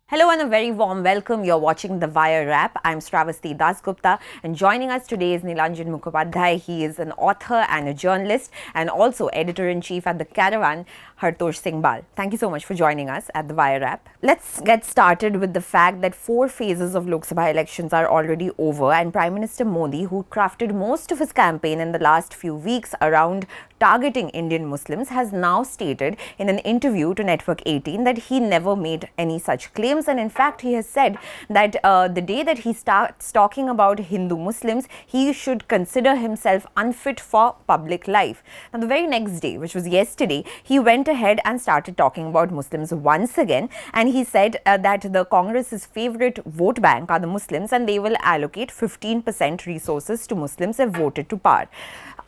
Hello and a very warm welcome. You're watching The Wire Wrap. I'm Sravasti Dasgupta, and joining us today is Nilanjan Mukhopadhyay. He is an author and a journalist and also editor-in-chief at the Caravan, Hartosh Singh Bal. Thank you so much for joining us at The Wire Wrap. Let's get started with the fact that 4 phases of Lok Sabha elections are already over, and Prime Minister Modi, who crafted most of his campaign in the last few weeks around targeting Indian Muslims, has now stated in an interview to Network 18 that he never made any such claims. And in fact, he has said that the day that he starts talking about Hindu Muslims, he should consider himself unfit for public life. Now, the very next day, which was yesterday, he went ahead and started talking about Muslims once again. And he said that the Congress's favorite vote bank are the Muslims, and they will allocate 15% resources to Muslims if voted to power.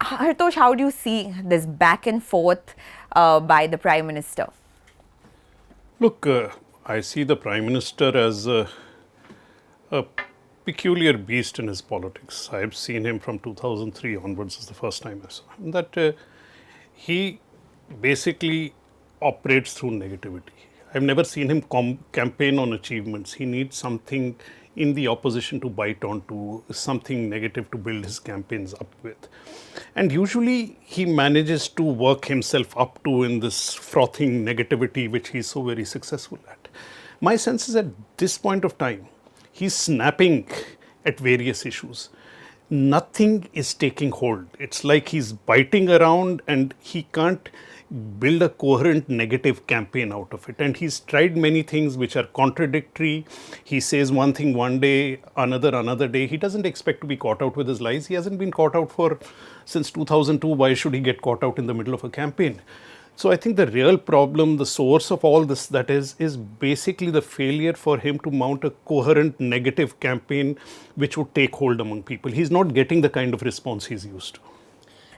Hartosh, how do you see this back and forth by the Prime Minister? Look, I see the Prime Minister as a peculiar beast in his politics. I've seen him from 2003 onwards, is the first time I saw him. That he basically operates through negativity. I've never seen him campaign on achievements. He needs something in the opposition to bite onto, something negative to build his campaigns up with. And usually he manages to work himself up to in this frothing negativity, which he's so very successful at. My sense is at this point of time, he's snapping at various issues. Nothing is taking hold. It's like he's biting around and he can't build a coherent negative campaign out of it. And he's tried many things which are contradictory. He says one thing one day, another day. He doesn't expect to be caught out with his lies. He hasn't been caught out since 2002. Why should he get caught out in the middle of a campaign? So I think the real problem, the source of all this, that is basically the failure for him to mount a coherent negative campaign which would take hold among people. He's not getting the kind of response he's used to.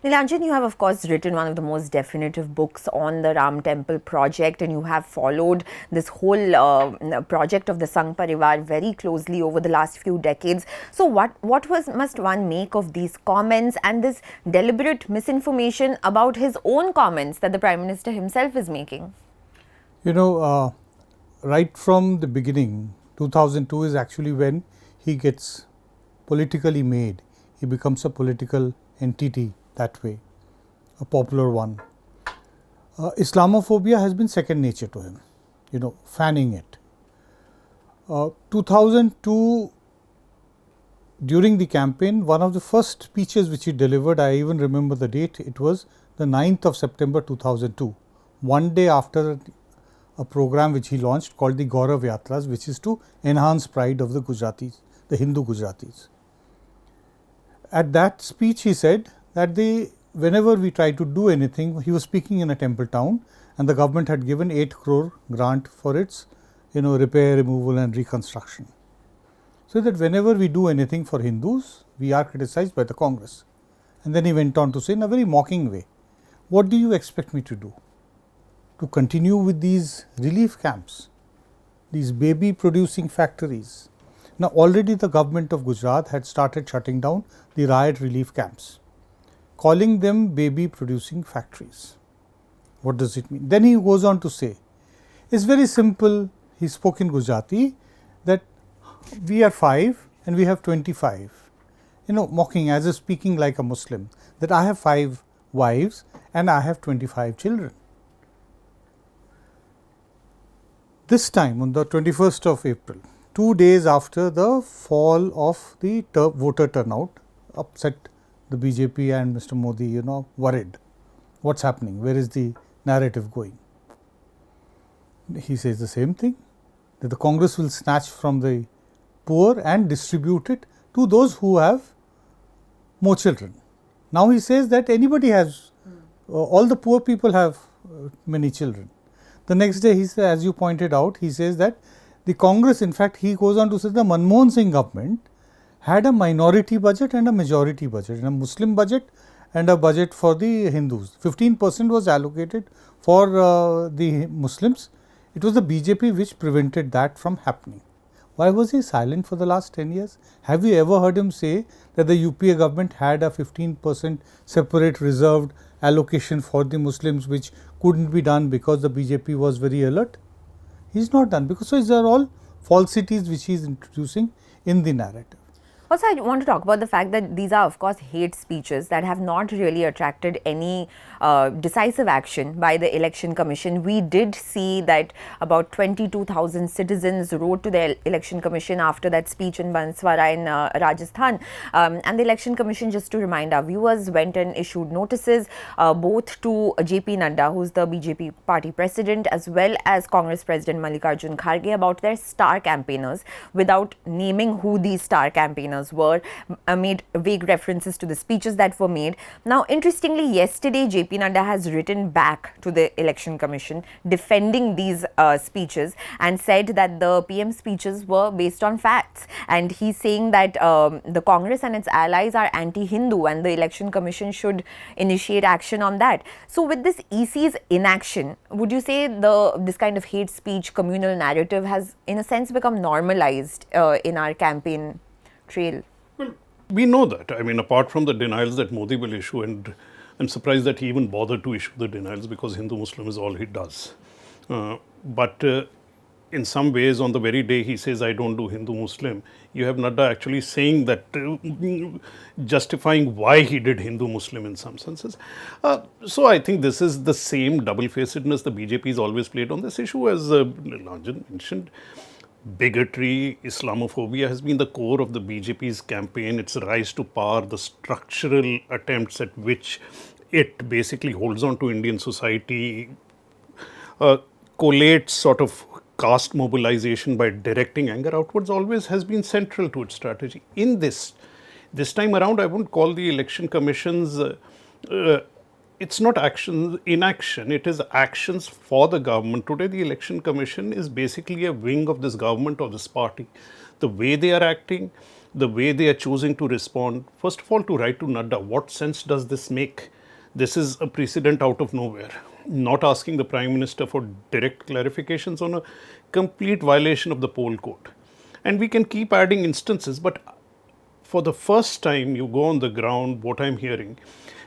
Nilanjan, you have of course written one of the most definitive books on the Ram Temple project, and you have followed this whole project of the Sangh Parivar very closely over the last few decades. So must one make of these comments and this deliberate misinformation about his own comments that the Prime Minister himself is making? You know, right from the beginning, 2002 is actually when he gets politically made. He becomes a political entity that way, a popular one. Islamophobia has been second nature to him, fanning it. 2002, during the campaign, one of the first speeches which he delivered, I even remember the date, it was the 9th of September 2002, one day after a program which he launched called the Gaurav Yatras, which is to enhance pride of the Gujaratis, the Hindu Gujaratis. At that speech, he said that whenever we try to do anything, he was speaking in a temple town, and the government had given 8 crore grant for its, repair, removal and reconstruction. So that whenever we do anything for Hindus, we are criticized by the Congress. And then he went on to say in a very mocking way, what do you expect me to do? To continue with these relief camps, these baby producing factories. Now already the government of Gujarat had started shutting down the riot relief camps, calling them baby producing factories. What does it mean? Then he goes on to say, it's very simple, he spoke in Gujarati, that we are 5 and we have 25. Mocking as if speaking like a Muslim, that I have 5 wives and I have 25 children. This time on the 21st of April, 2 days after the fall of the voter turnout, upset the BJP and Mr. Modi, worried. What's happening? Where is the narrative going? He says the same thing, that the Congress will snatch from the poor and distribute it to those who have more children. Now he says that anybody has, all the poor people have many children. The next day, he says, as you pointed out, he says that the Congress, in fact, he goes on to say the Manmohan Singh government had a minority budget and a majority budget, and a Muslim budget and a budget for the Hindus. 15% was allocated for the Muslims. It was the BJP which prevented that from happening. Why was he silent for the last 10 years? Have you ever heard him say that the UPA government had a 15% separate reserved allocation for the Muslims which couldn't be done because the BJP was very alert? He's not done, because so these are all falsities which he is introducing in the narrative. Also, I want to talk about the fact that these are, of course, hate speeches that have not really attracted any decisive action by the Election Commission. We did see that about 22,000 citizens wrote to the Election Commission after that speech in Banswara in Rajasthan. And the Election Commission, just to remind our viewers, went and issued notices both to JP Nadda, who's the BJP party president, as well as Congress President Mallikarjun Kharge about their star campaigners, without naming who these star campaigners were, made vague references to the speeches that were made. Now, interestingly, yesterday JP Nadda has written back to the Election Commission defending these speeches and said that the PM speeches were based on facts. And he's saying that the Congress and its allies are anti-Hindu and the Election Commission should initiate action on that. So, with this EC's inaction, would you say this kind of hate speech communal narrative has, in a sense, become normalized in our campaign trail? Well, we know that. I mean, apart from the denials that Modi will issue, and I'm surprised that he even bothered to issue the denials because Hindu-Muslim is all he does. But in some ways, on the very day he says, I don't do Hindu-Muslim, you have Nadda actually saying that, justifying why he did Hindu-Muslim in some senses. So I think this is the same double-facedness the BJP has always played on this issue, as Nilanjan mentioned. Bigotry, Islamophobia has been the core of the BJP's campaign. Its rise to power, the structural attempts at which it basically holds on to Indian society, collates sort of caste mobilization by directing anger outwards, always has been central to its strategy. In this time around, I wouldn't call the Election Commission's it's not inaction, it is actions for the government. Today, the Election Commission is basically a wing of this government or this party. The way they are acting, the way they are choosing to respond, first of all, to write to Nadda, what sense does this make? This is a precedent out of nowhere. Not asking the Prime Minister for direct clarifications on a complete violation of the poll code. And we can keep adding instances, but for the first time, you go on the ground, what I'm hearing,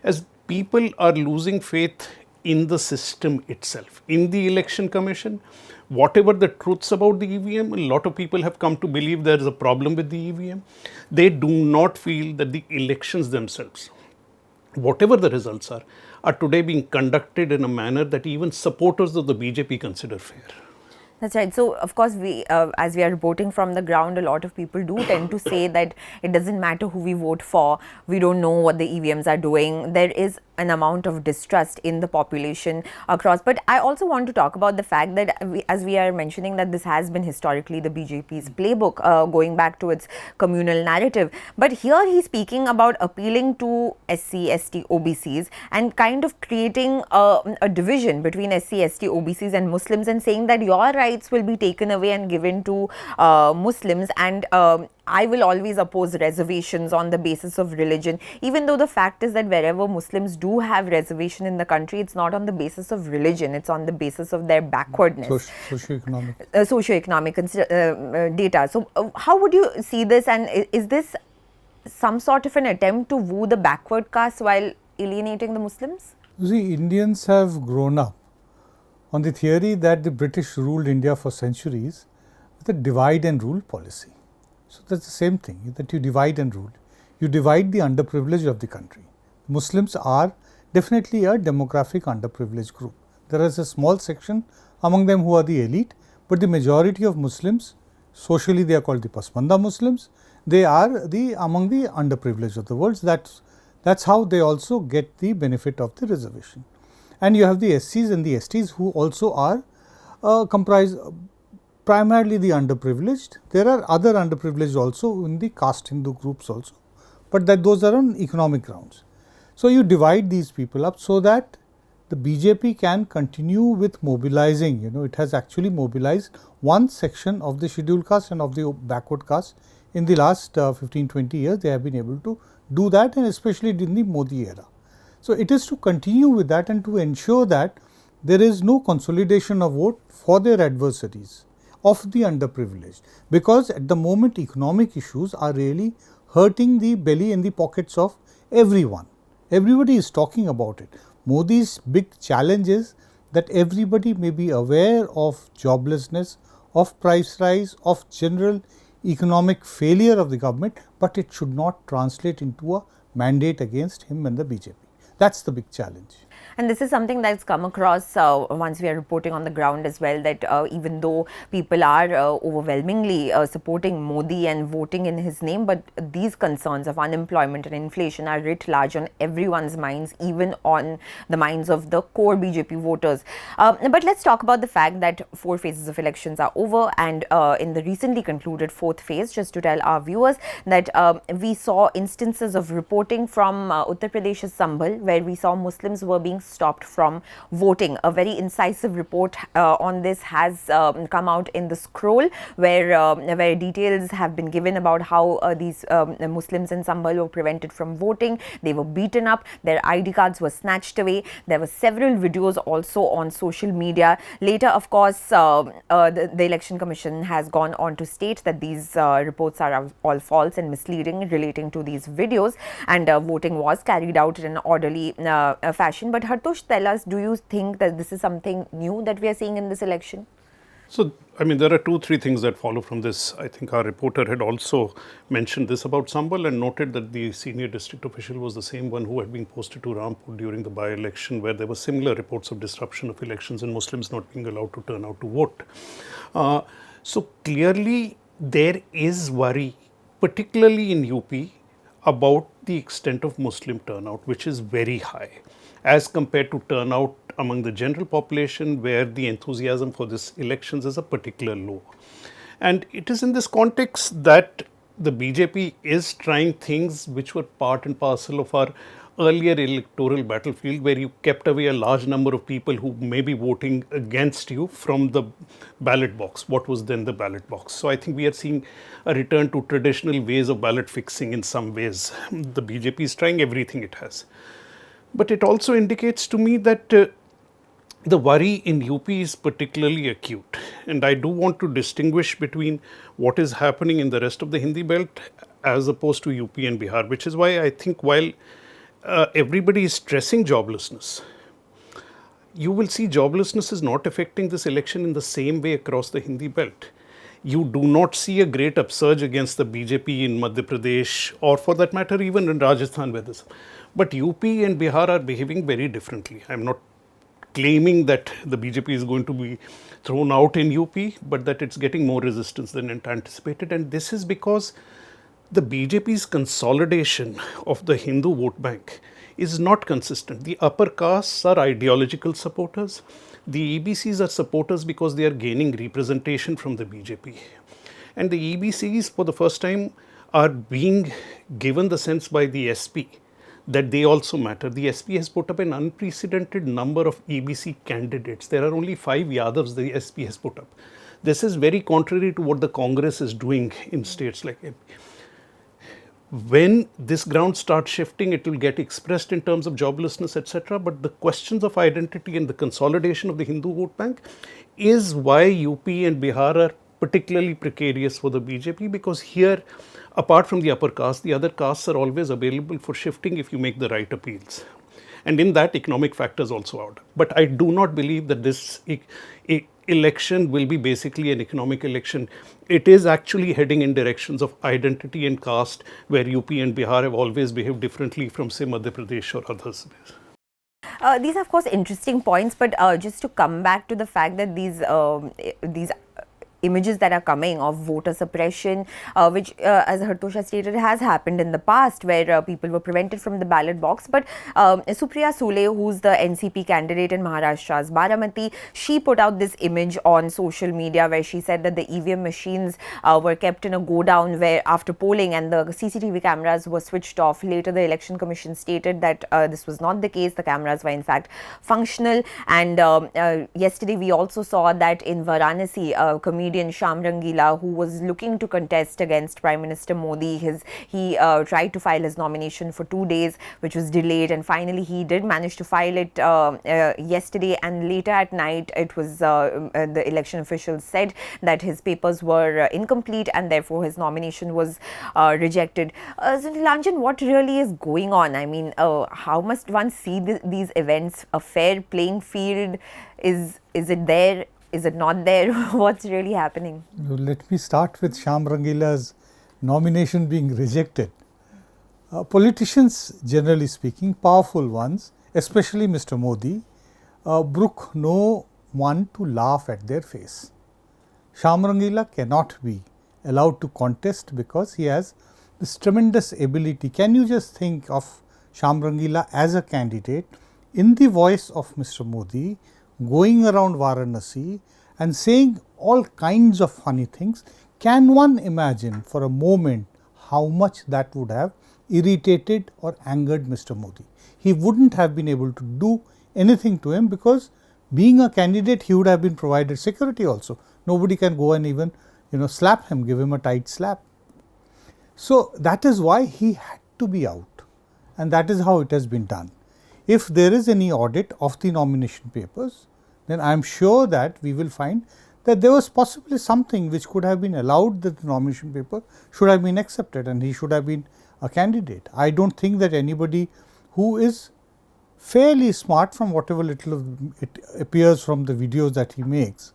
as people are losing faith in the system itself, in the Election Commission. Whatever the truths about the EVM, a lot of people have come to believe there is a problem with the EVM. They do not feel that the elections themselves, whatever the results are today being conducted in a manner that even supporters of the BJP consider fair. That's right. So, of course, we, as we are reporting from the ground, a lot of people do tend to say that it doesn't matter who we vote for. We don't know what the EVMs are doing. There is an amount of distrust in the population across. But I also want to talk about the fact that, as we are mentioning, that this has been historically the BJP's playbook, going back to its communal narrative. But here he's speaking about appealing to SC, ST, OBCs and kind of creating a division between SC, ST, OBCs and Muslims, and saying that your rights will be taken away and given to Muslims, and I will always oppose reservations on the basis of religion, even though the fact is that wherever Muslims do have reservation in the country, it's not on the basis of religion, it's on the basis of their backwardness. Socioeconomic data. So how would you see this, and is this some sort of an attempt to woo the backward caste while alienating the Muslims? You see, Indians have grown up on the theory that the British ruled India for centuries with a divide and rule policy. So that's the same thing, that you divide and rule. You divide the underprivileged of the country. Muslims are definitely a demographic underprivileged group. There is a small section among them who are the elite, but the majority of Muslims, socially they are called the Pasmanda Muslims, they are among the underprivileged of the world. That's how they also get the benefit of the reservation. And you have the SCs and the STs who also are comprised primarily the underprivileged. There are other underprivileged also in the caste Hindu groups also, but those are on economic grounds. So you divide these people up so that the BJP can continue with mobilizing. It has actually mobilized one section of the scheduled caste and of the backward caste. In the last 15-20 years, they have been able to do that, and especially in the Modi era. So it is to continue with that and to ensure that there is no consolidation of vote for their adversaries of the underprivileged, because at the moment economic issues are really hurting the belly and the pockets of everyone. Everybody is talking about it. Modi's big challenge is that everybody may be aware of joblessness, of price rise, of general economic failure of the government, but it should not translate into a mandate against him and the BJP. That's the big challenge. And this is something that's come across once we are reporting on the ground as well, that even though people are overwhelmingly supporting Modi and voting in his name, but these concerns of unemployment and inflation are writ large on everyone's minds, even on the minds of the core BJP voters. But let's talk about the fact that 4 phases of elections are over, and in the recently concluded 4th phase, just to tell our viewers that we saw instances of reporting from Uttar Pradesh's Sambhal, where we saw Muslims were being stopped from voting. A very incisive report on this has come out in the scroll, where details have been given about how these Muslims in Sambhal were prevented from voting. They were beaten up, their ID cards were snatched away. There were several videos also on social media. Later, of course, the Election Commission has gone on to state that these reports are all false and misleading relating to these videos, and voting was carried out in an orderly fashion. But Hartosh, tell us, do you think that this is something new that we are seeing in this election? So, I mean, there are 2-3 things that follow from this. I think our reporter had also mentioned this about Sambhal and noted that the senior district official was the same one who had been posted to Rampur during the by-election, where there were similar reports of disruption of elections and Muslims not being allowed to turn out to vote. So clearly there is worry, particularly in UP, about the extent of Muslim turnout, which is very high as compared to turnout among the general population, where the enthusiasm for this elections is a particular low. And it is in this context that the BJP is trying things which were part and parcel of our earlier electoral battlefield, where you kept away a large number of people who may be voting against you from the ballot box, what was then the ballot box. So I think we are seeing a return to traditional ways of ballot fixing in some ways. The BJP is trying everything it has. But it also indicates to me that the worry in UP is particularly acute. And I do want to distinguish between what is happening in the rest of the Hindi belt as opposed to UP and Bihar, which is why I think while everybody is stressing joblessness, you will see joblessness is not affecting this election in the same way across the Hindi belt. You do not see a great upsurge against the BJP in Madhya Pradesh, or for that matter even in Rajasthan, where this. But UP and Bihar are behaving very differently. I am not claiming that the BJP is going to be thrown out in UP, but that it's getting more resistance than anticipated. And this is because the BJP's consolidation of the Hindu vote bank is not consistent. The upper castes are ideological supporters. The EBCs are supporters because they are gaining representation from the BJP. And the EBCs, for the first time, are being given the sense by the SP that they also matter. The SP has put up an unprecedented number of EBC candidates. There are only 5 Yadavs the SP has put up. This is very contrary to what the Congress is doing in states like MP. When this ground starts shifting, it will get expressed in terms of joblessness, etc. But the questions of identity and the consolidation of the Hindu vote bank is why UP and Bihar are particularly precarious for the BJP, because here, apart from the upper caste, the other castes are always available for shifting if you make the right appeals. And in that, economic factors also out. But I do not believe that this election will be basically an economic election. It is actually heading in directions of identity and caste, where UP and Bihar have always behaved differently from, say, Madhya Pradesh or others. These are, of course, interesting points, but just to come back to the fact that these images that are coming of voter suppression, which, as Hartosh has stated, has happened in the past, where people were prevented from the ballot box. But Supriya Sule, who's the NCP candidate in Maharashtra's Baramati, she put out this image on social media where she said that the EVM machines were kept in a go-down where after polling, and the CCTV cameras were switched off. Later, the Election Commission stated that this was not the case. The cameras were in fact functional. And yesterday, we also saw that in Varanasi, a comedian Sham Rangila, who was looking to contest against Prime Minister Modi, he tried to file his nomination for 2 days, which was delayed, and finally he did manage to file it yesterday. And later at night, it was the election officials said that his papers were incomplete, and therefore his nomination was rejected. So Nilanjan, what really is going on? I mean, how must one see these events? A fair playing field, is it there Is it not there? What's really happening? Let me start with Shyam Rangila's nomination being rejected. Politicians, generally speaking, powerful ones, especially Mr. Modi, brook no one to laugh at their face. Shyam Rangila cannot be allowed to contest because he has this tremendous ability. Can you just think of Shyam Rangila as a candidate in the voice of Mr. Modi, going around Varanasi and saying all kinds of funny things? Can one imagine for a moment how much that would have irritated or angered Mr. Modi? He wouldn't have been able to do anything to him because being a candidate, he would have been provided security also. Nobody can go and even slap him, give him a tight slap. So that is why he had to be out, and that is how it has been done. If there is any audit of the nomination papers, then I am sure that we will find that there was possibly something which could have been allowed, that the nomination paper should have been accepted and he should have been a candidate. I don't think that anybody who is fairly smart, from whatever little it appears from the videos that he makes,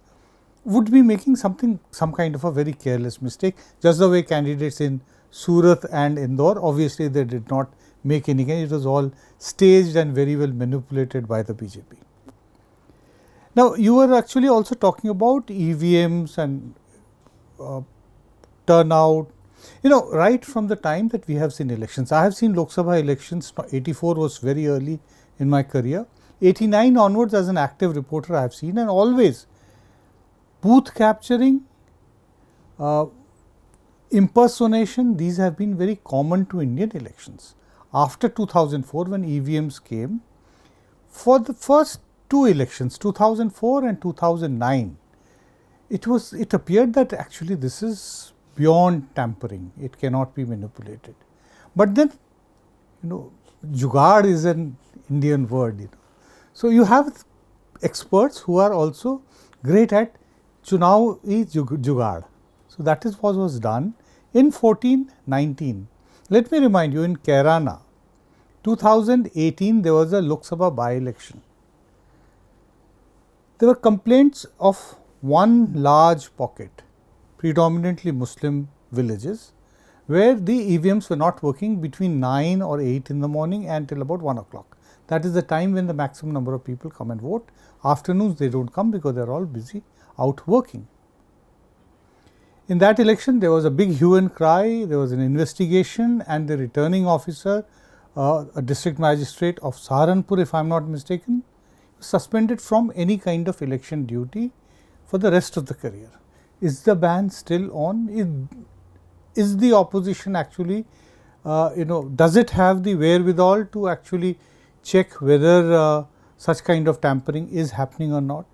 would be making some kind of a very careless mistake, just the way candidates in Surat and Indore, obviously they did not make any, it was all staged and very well manipulated by the BJP. Now, you were actually also talking about EVMs and turnout. Right from the time that we have seen elections, I have seen Lok Sabha elections, 84 was very early in my career, 89 onwards as an active reporter I have seen, and always booth capturing, impersonation, these have been very common to Indian elections. After 2004, when EVMs came, for the first two elections, 2004 and 2009, it appeared that actually this is beyond tampering, it cannot be manipulated. But then, jugaad is an Indian word, So you have experts who are also great at chunav is jugaad. So that is what was done in 14-19. Let me remind you, in Kerala, 2018 there was a Lok Sabha by-election. There were complaints of one large pocket, predominantly Muslim villages, where the EVMs were not working between 9 or 8 in the morning until about 1 o'clock. That is the time when the maximum number of people come and vote. Afternoons they don't come because they are all busy out working. In that election, there was a big hue and cry, there was an investigation, and the returning officer, a district magistrate of Saharanpur, if I am not mistaken, suspended from any kind of election duty for the rest of the career. Is the ban still on? Is the opposition actually, does it have the wherewithal to actually check whether such kind of tampering is happening or not?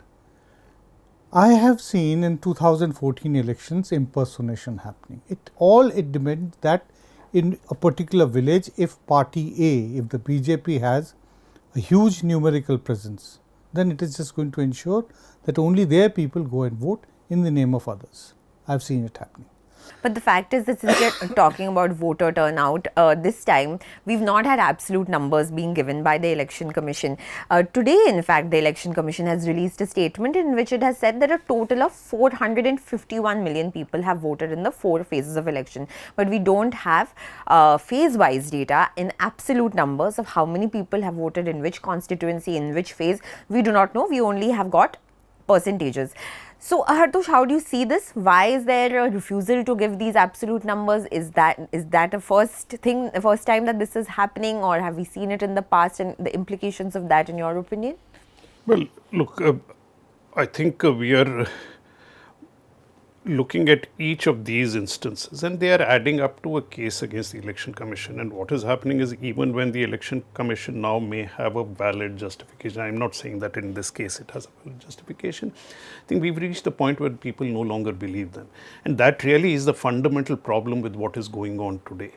I have seen in 2014 elections impersonation happening. It meant that in a particular village, if party A, if the BJP has a huge numerical presence, then it is just going to ensure that only their people go and vote in the name of others. I have seen it happening. But the fact is that since we're talking about voter turnout, this time we've not had absolute numbers being given by the Election Commission. Today, in fact, the Election Commission has released a statement in which it has said that a total of 451 million people have voted in the 4 phases of election. But we don't have phase-wise data in absolute numbers of how many people have voted in which constituency, in which phase. We do not know. We only have got percentages. So, Hartosh, how do you see this? Why is there a refusal to give these absolute numbers? Is that a first time that this is happening, or have we seen it in the past, and the implications of that in your opinion? Well, look, I think we are looking at each of these instances, and they are adding up to a case against the Election Commission. And what is happening is, even when the Election Commission now may have a valid justification, I am not saying that in this case it has a valid justification, I think we've reached the point where people no longer believe them. And that really is the fundamental problem with what is going on today,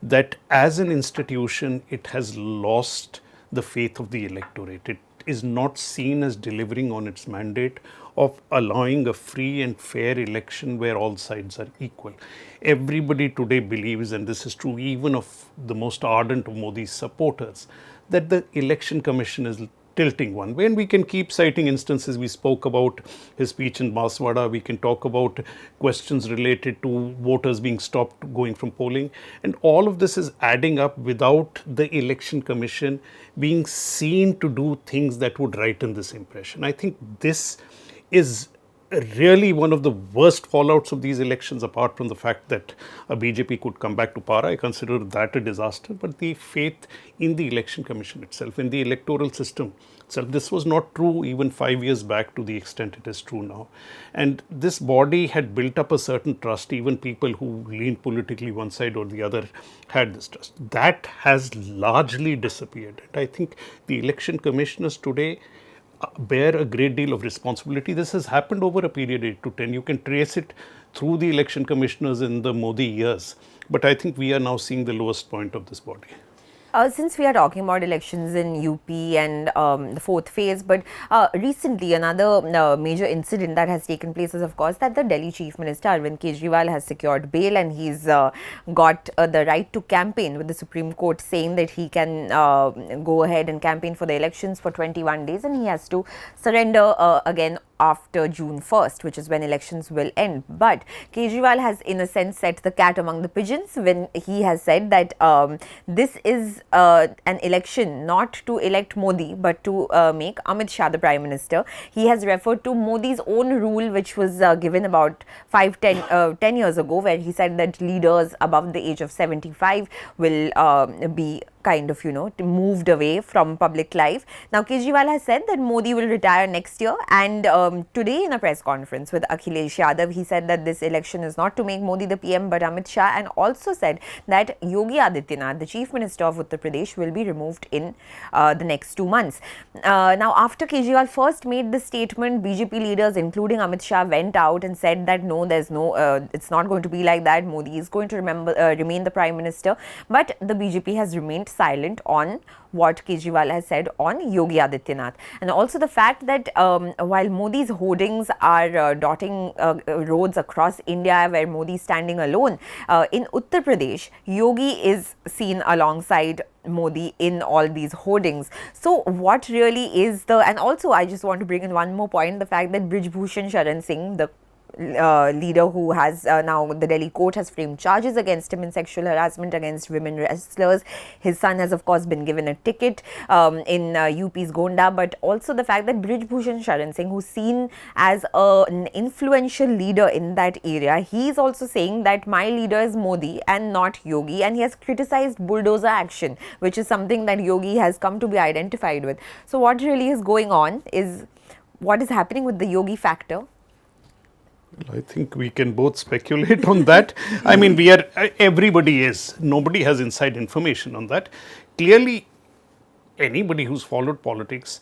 that as an institution, it has lost the faith of the electorate. It is not seen as delivering on its mandate of allowing a free and fair election where all sides are equal. Everybody today believes, and this is true even of the most ardent of Modi's supporters, that the Election Commission is tilting one way, and we can keep citing instances. We spoke about his speech in Baswada, we can talk about questions related to voters being stopped going from polling, and all of this is adding up without the election commission being seen to do things that would heighten this impression. I think this is really one of the worst fallouts of these elections, apart from the fact that a BJP could come back to power. I consider that a disaster, but the faith in the election commission itself, in the electoral system itself, this was not true even 5 years back to the extent it is true now. And this body had built up a certain trust. Even people who leaned politically one side or the other had this trust. That has largely disappeared. And I think the election commissioners today bear a great deal of responsibility. This has happened over a period 8 to 10. You can trace it through the election commissioners in the Modi years. But I think we are now seeing the lowest point of this body. Since we are talking about elections in UP and the fourth phase, but recently another major incident that has taken place is, of course, that the Delhi Chief Minister Arvind Kejriwal has secured bail, and he's got the right to campaign with the Supreme Court, saying that he can go ahead and campaign for the elections for 21 days, and he has to surrender again after June 1st, which is when elections will end. But Kejriwal has, in a sense, set the cat among the pigeons when he has said that this is an election not to elect Modi, but to make Amit Shah the Prime Minister. He has referred to Modi's own rule, which was given about 10 years ago, where he said that leaders above the age of 75 will be kind of, moved away from public life. Now, Kejriwal has said that Modi will retire next year, and today in a press conference with Akhilesh Yadav, he said that this election is not to make Modi the PM but Amit Shah, and also said that Yogi Adityanath, the Chief Minister of Uttar Pradesh, will be removed in the next 2 months. Now, after Kejriwal first made this statement, BJP leaders, including Amit Shah, went out and said that no, there's no, it's not going to be like that. Modi is going to remain the Prime Minister. But the BJP has remained silent on what Kejriwal has said on Yogi Adityanath. And also the fact that while Modi's hoardings are dotting roads across India where Modi is standing alone, in Uttar Pradesh, Yogi is seen alongside Modi in all these hoardings. So what really is the, and also I just want to bring in one more point, the fact that Brij Bhushan Sharan Singh, the leader who has now the Delhi court has framed charges against him in sexual harassment against women wrestlers. His son has, of course, been given a ticket in UP's Gonda, but also the fact that Brij Bhushan Sharan Singh, who's seen as an influential leader in that area, he is also saying that my leader is Modi and not Yogi, and he has criticized bulldozer action, which is something that Yogi has come to be identified with. So what really is going on is what is happening with the Yogi factor. I think we can both speculate on that. I mean, everybody is. Nobody has inside information on that. Clearly, anybody who's followed politics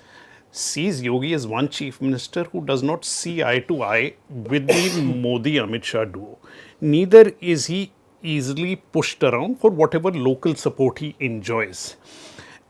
sees Yogi as one chief minister who does not see eye to eye with the Modi-Amit Shah duo. Neither is he easily pushed around for whatever local support he enjoys.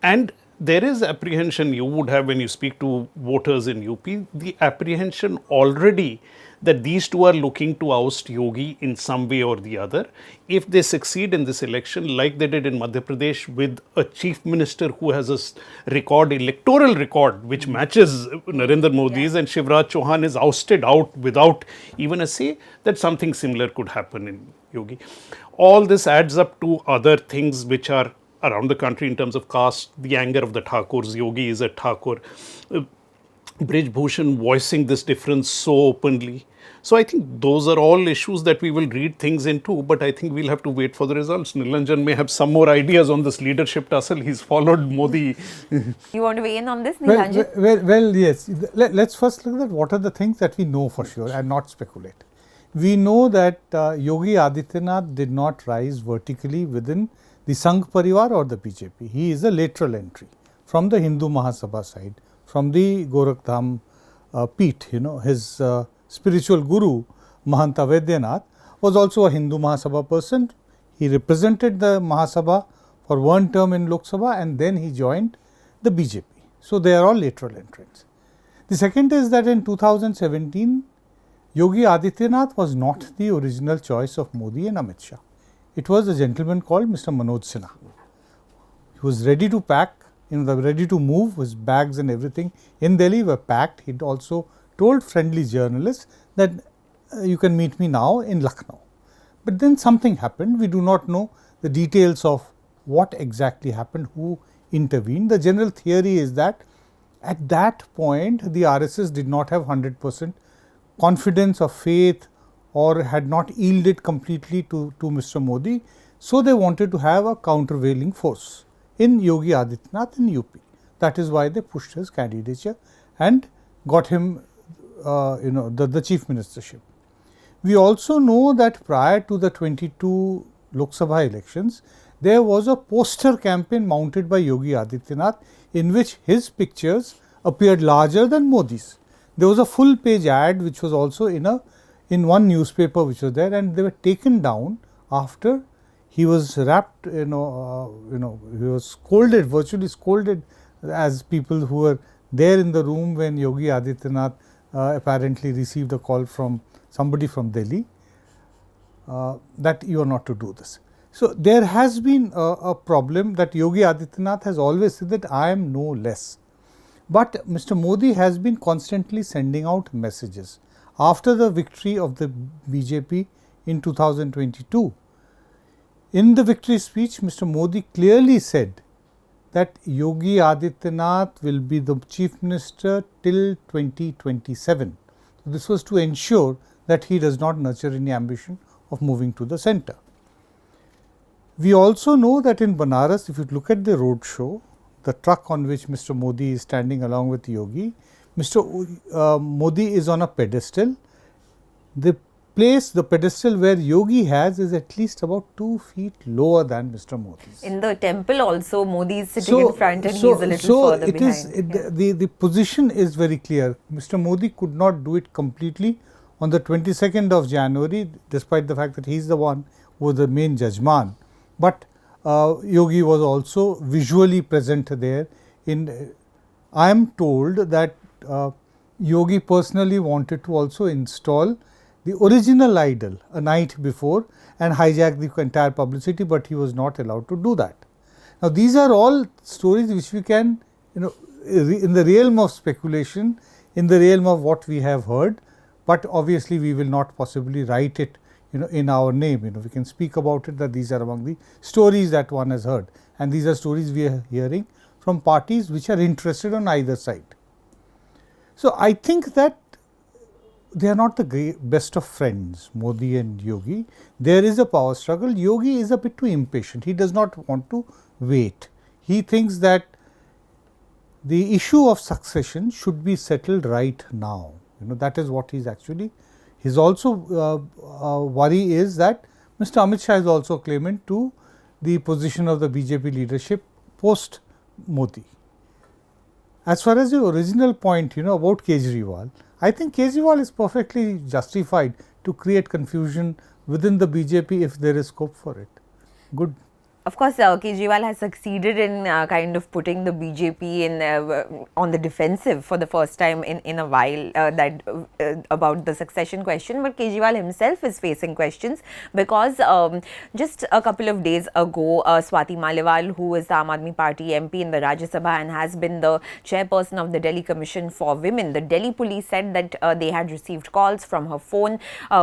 And there is apprehension you would have when you speak to voters in UP, the apprehension already that these two are looking to oust Yogi in some way or the other. If they succeed in this election, like they did in Madhya Pradesh, with a chief minister who has a electoral record, which matches Narendra Modi's, and Shivraj Chauhan is ousted out without even a say, that something similar could happen in Yogi. All this adds up to other things which are around the country in terms of caste, the anger of the Thakurs. Yogi is a Thakur. Brij Bhushan voicing this difference so openly. So I think those are all issues that we will read things into, but I think we'll have to wait for the results. Nilanjan may have some more ideas on this leadership tussle. He's followed Modi. You want to weigh in on this, Nilanjan? Well, yes. Let's first look at what are the things that we know for sure and not speculate. We know that Yogi Adityanath did not rise vertically within the Sangh Parivar or the BJP. He is a lateral entry from the Hindu Mahasabha side, from the Gorakhdham Peeth. His spiritual guru, Mahanta Vaidyanath, was also a Hindu Mahasabha person. He represented the Mahasabha for one term in Lok Sabha, and then he joined the BJP. So they are all lateral entrants. The second is that in 2017, Yogi Adityanath was not the original choice of Modi and Amit Shah. It was a gentleman called Mr. Manoj Sinha. He was ready to pack they were ready to move. His bags and everything in Delhi were packed. He also told friendly journalists that you can meet me now in Lucknow. But then something happened. We do not know the details of what exactly happened, who intervened. The general theory is that at that point the RSS did not have 100% confidence or faith, or had not yielded completely to Mr. Modi. So they wanted to have a countervailing force in Yogi Adityanath in UP. That is why they pushed his candidature and got him the chief ministership. We also know that prior to the 22 Lok Sabha elections, there was a poster campaign mounted by Yogi Adityanath in which his pictures appeared larger than Modi's. There was a full page ad which was also in one newspaper which was there, and they were taken down after he was wrapped, he was scolded, virtually scolded, as people who were there in the room when Yogi Adityanath apparently received a call from somebody from Delhi that you are not to do this. So there has been a problem that Yogi Adityanath has always said that I am no less. But Mr. Modi has been constantly sending out messages. After the victory of the BJP in 2022, in the victory speech, Mr. Modi clearly said that Yogi Adityanath will be the chief minister till 2027. So this was to ensure that he does not nurture any ambition of moving to the center. We also know that in Banaras, if you look at the road show, the truck on which Mr. Modi is standing along with Yogi, Mr. Modi is on a pedestal. The pedestal where Yogi has is at least about 2 feet lower than Mr. Modi's. In the temple also, Modi is sitting in front and he is a little further behind. The position is very clear. Mr. Modi could not do it completely on the 22nd of January, despite the fact that he is the one who was the main judgman. But Yogi was also visually present there. I am told that Yogi personally wanted to also install the original idol a night before and hijack the entire publicity, but he was not allowed to do that. Now, these are all stories which we can, in the realm of speculation, in the realm of what we have heard, but obviously we will not possibly write it in our name. We can speak about it, that these are among the stories that one has heard, and these are stories we are hearing from parties which are interested on either side. So I think that they are not the best of friends, Modi and Yogi. There is a power struggle. Yogi is a bit too impatient. He does not want to wait. He thinks that the issue of succession should be settled right now. That is what he's actually. His also worry is that Mr. Amit Shah is also claimant to the position of the BJP leadership post Modi. As far as the original point, about Kejriwal, I think Kejriwal is perfectly justified to create confusion within the BJP if there is scope for it. Good. Of course, Kejriwal has succeeded in kind of putting the BJP on the defensive for the first time in a while about the succession question. But Kejriwal himself is facing questions because just a couple of days ago, Swati Maliwal, who is the Aam Aadmi Party MP in the Rajya Sabha and has been the chairperson of the Delhi Commission for Women, the Delhi police said that they had received calls from her phone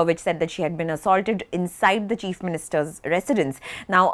which said that she had been assaulted inside the Chief Minister's residence. Now,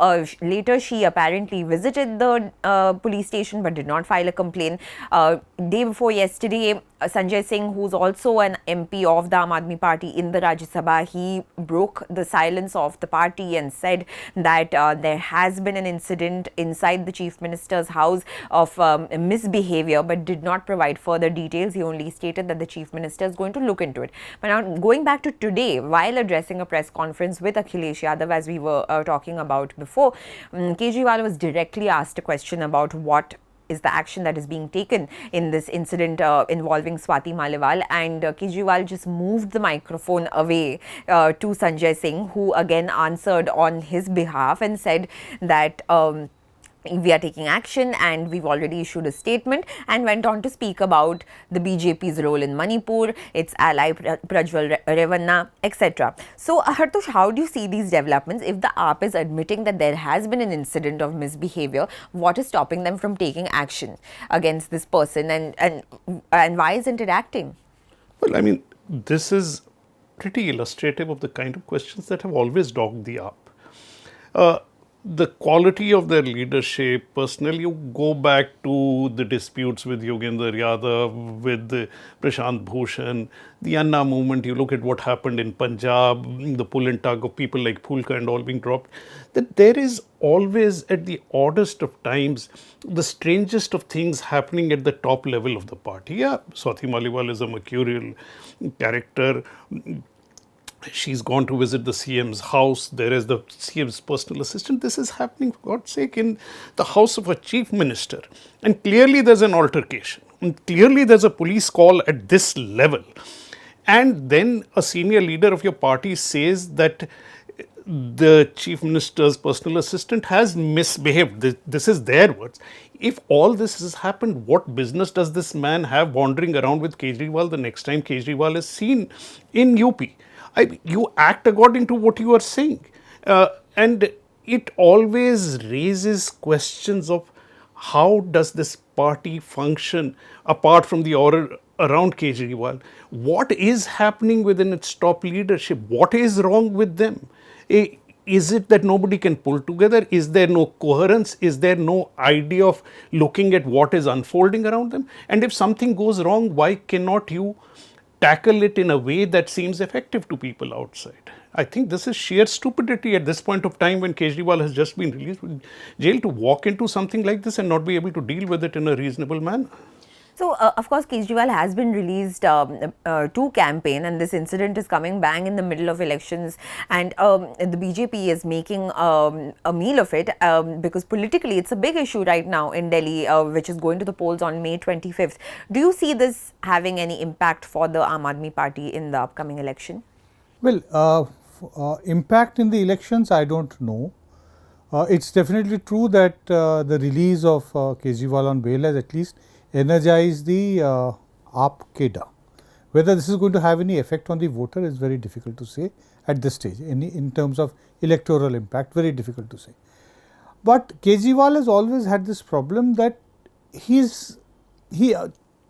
later, she apparently visited the police station but did not file a complaint. Day before yesterday, Sanjay Singh, who's also an MP of the Aam Aadmi Party in the Rajya Sabha, he broke the silence of the party and said that there has been an incident inside the Chief Minister's house of misbehavior, but did not provide further details. He only stated that the Chief Minister is going to look into it. But now, going back to today, while addressing a press conference with Akhilesh Yadav, as we were talking about before, Kejriwal was directly asked a question about what is the action that is being taken in this incident involving Swati Maliwal, and Kejriwal just moved the microphone away to Sanjay Singh, who again answered on his behalf and said that we are taking action, and we've already issued a statement, and went on to speak about the BJP's role in Manipur, its ally Prajwal Revanna, etc. So, Hartosh, how do you see these developments? If the AAP is admitting that there has been an incident of misbehavior, what is stopping them from taking action against this person, and why isn't it acting? Well, I mean, this is pretty illustrative of the kind of questions that have always dogged the AAP. The quality of their leadership, personally, you go back to the disputes with Yogendra Yadav, with Prashant Bhushan, the Anna movement, you look at what happened in Punjab, the pull and tug of people like Phulka and all being dropped, that there is always, at the oddest of times, the strangest of things happening at the top level of the party. Yeah, Swati Maliwal is a mercurial character. She's gone to visit the CM's house. There is the CM's personal assistant. This is happening, for God's sake, in the house of a chief minister. And clearly there's an altercation. And clearly there's a police call at this level. And then a senior leader of your party says that the chief minister's personal assistant has misbehaved. This is their words. If all this has happened, what business does this man have wandering around with Kejriwal the next time Kejriwal is seen in UP? You act according to what you are saying. And it always raises questions of how does this party function apart from the order around Kejriwal? What is happening within its top leadership? What is wrong with them? Is it that nobody can pull together? Is there no coherence? Is there no idea of looking at what is unfolding around them? And if something goes wrong, why cannot you tackle it in a way that seems effective to people outside? I think this is sheer stupidity at this point of time when Kejriwal has just been released from jail to walk into something like this and not be able to deal with it in a reasonable manner. So, of course, Kejriwal has been released to campaign, and this incident is coming bang in the middle of elections, and the BJP is making a meal of it because politically it's a big issue right now in Delhi, which is going to the polls on May 25th. Do you see this having any impact for the Aam Aadmi Party in the upcoming election? Well, impact in the elections, I don't know. It's definitely true that the release of Kejriwal on bail has at least energized the AAP cadre. Whether this is going to have any effect on the voter is very difficult to say at this stage. In terms of electoral impact, very difficult to say. But Kejriwal has always had this problem that he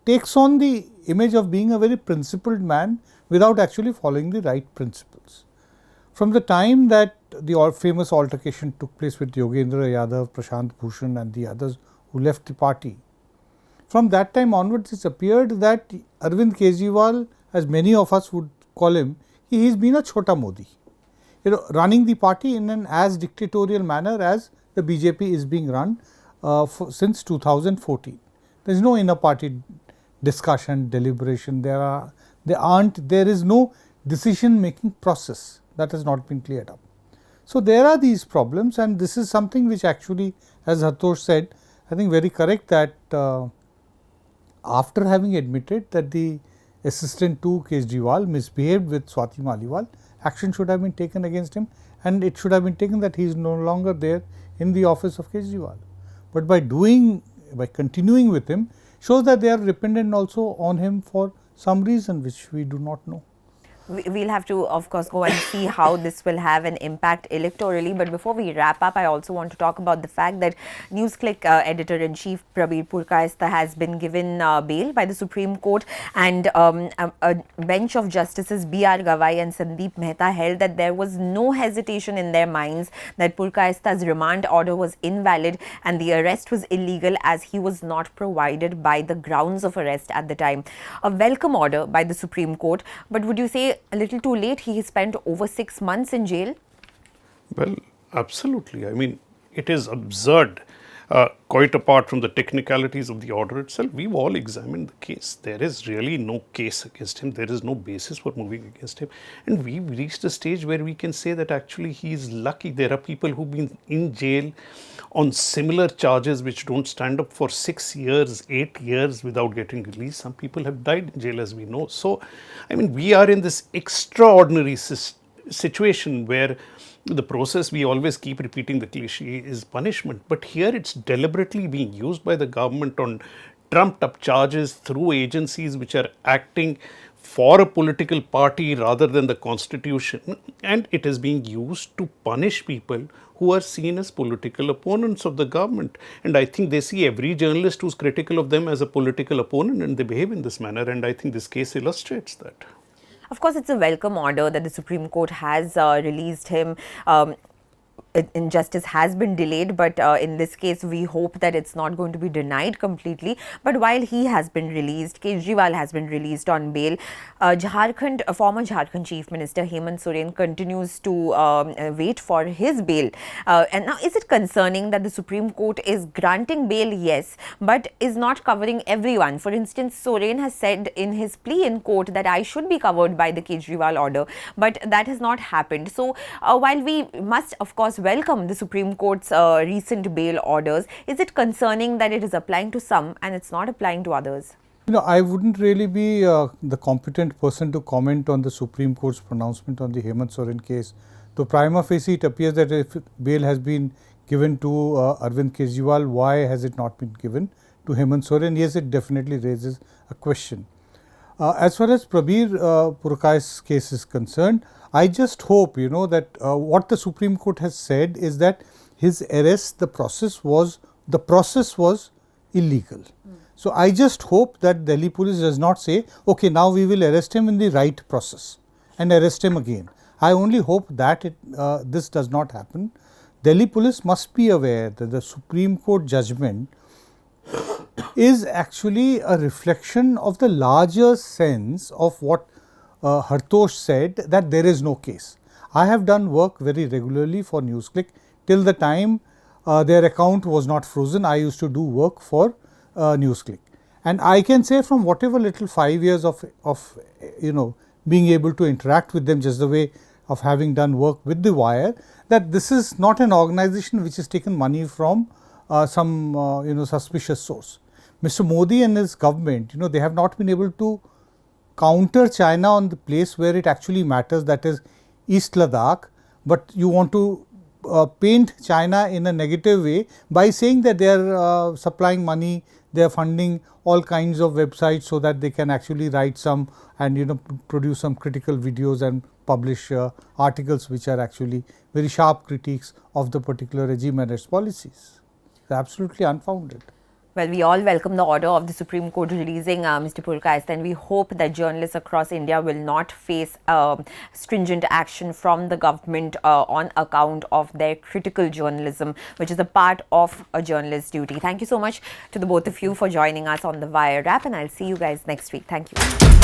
takes on the image of being a very principled man without actually following the right principles. From the time that the famous altercation took place with Yogendra Yadav, Prashant Bhushan and the others who left the party, from that time onwards it appeared that Arvind Kejriwal, as many of us would call him, he has been a Chota Modi, running the party in an as dictatorial manner as the BJP is being run since 2014. There is no inner party discussion, deliberation, there is no decision making process that has not been cleared up. So, there are these problems, and this is something which actually, as Hartosh said, I think very correct, that after having admitted that the assistant to Kejriwal misbehaved with Swati Maliwal, action should have been taken against him, and it should have been taken that he is no longer there in the office of Kejriwal. But by continuing with him, shows that they are dependent also on him for some reason which we do not know. We'll have to, of course, go and see how this will have an impact electorally. But before we wrap up, I also want to talk about the fact that NewsClick editor-in-chief Prabir Purkayastha has been given bail by the Supreme Court, and a bench of Justices B.R. Gawai and Sandeep Mehta held that there was no hesitation in their minds that Purkayastha's remand order was invalid and the arrest was illegal as he was not provided by the grounds of arrest at the time. A welcome order by the Supreme Court, but would you say a little too late? He spent over 6 months in jail. Well, absolutely. I mean, it is absurd. Quite apart from the technicalities of the order itself, we've all examined the case. There is really no case against him. There is no basis for moving against him. And we've reached a stage where we can say that actually he is lucky. There are people who've been in jail on similar charges which don't stand up for 6 years, 8 years without getting released. Some people have died in jail, as we know. So, I mean, we are in this extraordinary situation where the process, we always keep repeating the cliche, is punishment. But here it's deliberately being used by the government on trumped up charges through agencies which are acting for a political party rather than the constitution, and it is being used to punish people who are seen as political opponents of the government. And I think they see every journalist who's critical of them as a political opponent, and they behave in this manner, and I think this case illustrates that. Of course, it's a welcome order that the Supreme Court has released him. Injustice has been delayed, but in this case we hope that it's not going to be denied completely. But while he has been released, Kejriwal has been released on bail. Former Jharkhand Chief Minister Hemant Soren continues to wait for his bail. And now, is it concerning that the Supreme Court is granting bail? Yes, but is not covering everyone. For instance, Soren has said in his plea in court that I should be covered by the Kejriwal order, but that has not happened. So while we must of course welcome the Supreme Court's recent bail orders, is it concerning that it is applying to some and it's not applying to others? I wouldn't really be the competent person to comment on the Supreme Court's pronouncement on the Hemant Soren case. Though prima facie it appears that if bail has been given to Arvind Kejriwal, why has it not been given to Hemant Soren? Yes, it definitely raises a question. As far as Prabir Purkay's case is concerned, I just hope, that what the Supreme Court has said is that his arrest, the process was illegal. So I just hope that Delhi police does not say, okay, now we will arrest him in the right process and arrest him again. I only hope that this does not happen. Delhi police must be aware that the Supreme Court judgment is actually a reflection of the larger sense of what Hartosh said, that there is no case. I have done work very regularly for NewsClick till the time their account was not frozen. I used to do work for NewsClick, and I can say from whatever little 5 years of being able to interact with them, just the way of having done work with the Wire, that this is not an organization which has taken money from some suspicious source. Mr. Modi and his government, they have not been able to counter China on the place where it actually matters, that is East Ladakh, but you want to paint China in a negative way by saying that they are supplying money, they are funding all kinds of websites so that they can actually write some and produce some critical videos and publish articles which are actually very sharp critiques of the particular regime and its policies. They're absolutely unfounded. Well, we all welcome the order of the Supreme Court releasing Mr. Purkay's, and we hope that journalists across India will not face stringent action from the government on account of their critical journalism, which is a part of a journalist's duty. Thank you so much to the both of you for joining us on the Wire Wrap, and I'll see you guys next week. Thank you.